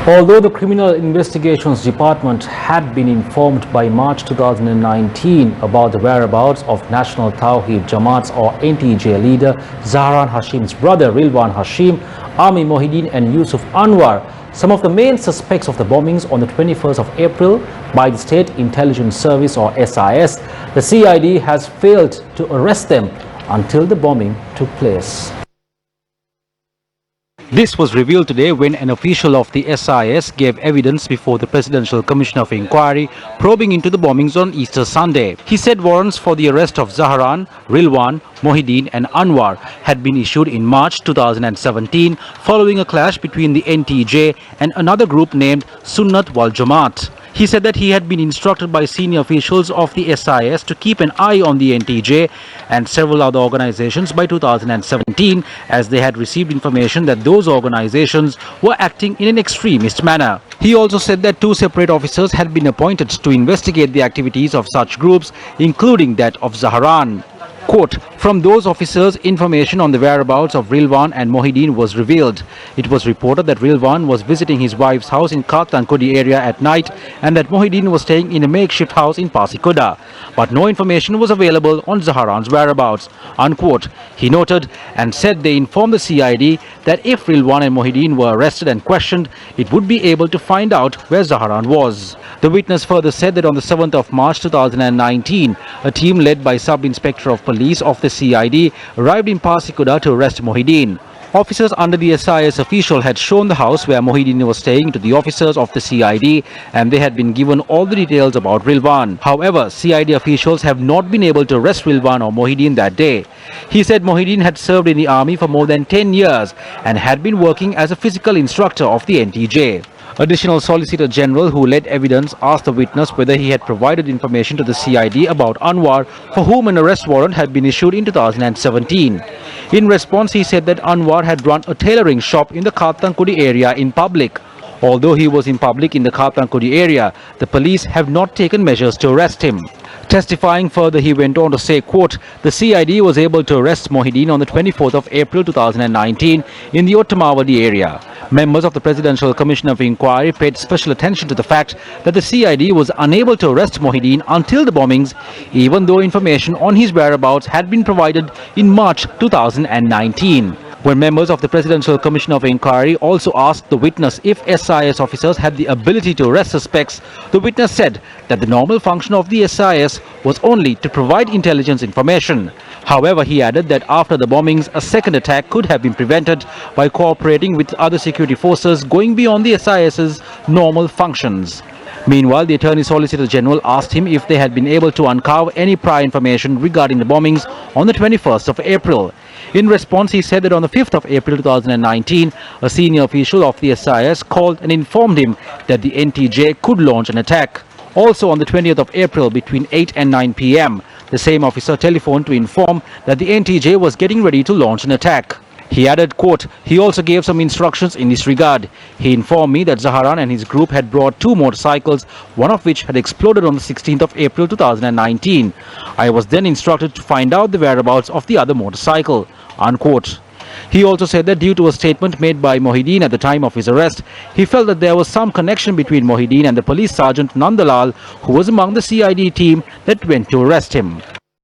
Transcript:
Although the Criminal Investigations Department had been informed by March 2019 about the whereabouts of National Tawheed Jamaat's or NTJ leader Zahran Hashim's brother Rilwan Hashim, Ami Mohideen and Yusuf Anwar, some of the main suspects of the bombings on the 21st of April by the State Intelligence Service or SIS, the CID has failed to arrest them until the bombing took place. This was revealed today when an official of the SIS gave evidence before the Presidential Commission of Inquiry probing into the bombings on Easter Sunday. He said warrants for the arrest of Zahran, Rilwan, Mohideen and Anwar had been issued in March 2017 following a clash between the NTJ and another group named Sunnat wal Jamaat. He said that he had been instructed by senior officials of the SIS to keep an eye on the NTJ and several other organizations by 2017 as they had received information that those organizations were acting in an extremist manner. He also said that two separate officers had been appointed to investigate the activities of such groups, including that of Zahran. Quote, from those officers, information on the whereabouts of Rilwan and Mohideen was revealed. It was reported that Rilwan was visiting his wife's house in Katankudi area at night and that Mohideen was staying in a makeshift house in Pasikoda. But no information was available on Zahran's whereabouts, unquote. He noted and said they informed the CID that if Rilwan and Mohideen were arrested and questioned, it would be able to find out where Zahran was. The witness further said that on the 7th of March 2019, a team led by Sub-Inspector of Police of the CID arrived in Pasikoda to arrest Mohideen. Officers under the SIS official had shown the house where Mohideen was staying to the officers of the CID and they had been given all the details about Rilwan. However, CID officials have not been able to arrest Rilwan or Mohideen that day. He said Mohideen had served in the army for more than 10 years and had been working as a physical instructor of the NTJ. Additional Solicitor General who led evidence asked the witness whether he had provided information to the CID about Anwar, for whom an arrest warrant had been issued in 2017. In response, he said that Anwar had run a tailoring shop in the Katankudi area in public. Although he was in public in the Katankudi area, the police have not taken measures to arrest him. Testifying further, he went on to say, quote, the CID was able to arrest Mohideen on the 24th of April 2019 in the Ottamawadi area. Members of the Presidential Commission of Inquiry paid special attention to the fact that the CID was unable to arrest Mohideen until the bombings, even though information on his whereabouts had been provided in March 2019. When members of the Presidential Commission of Inquiry also asked the witness if SIS officers had the ability to arrest suspects, the witness said that the normal function of the SIS was only to provide intelligence information. However, he added that after the bombings, a second attack could have been prevented by cooperating with other security forces going beyond the SIS's normal functions. Meanwhile, the Attorney Solicitor General asked him if they had been able to uncover any prior information regarding the bombings on the 21st of April. In response, he said that on the 5th of April 2019, a senior official of the SIS called and informed him that the NTJ could launch an attack. Also on the 20th of April between 8 and 9 p.m., the same officer telephoned to inform that the NTJ was getting ready to launch an attack. He added, quote, he also gave some instructions in this regard. He informed me that Zahran and his group had brought two motorcycles, one of which had exploded on the 16th of April 2019. I was then instructed to find out the whereabouts of the other motorcycle, unquote. He also said that due to a statement made by Mohideen at the time of his arrest, he felt that there was some connection between Mohideen and the police sergeant Nandalal, who was among the CID team that went to arrest him.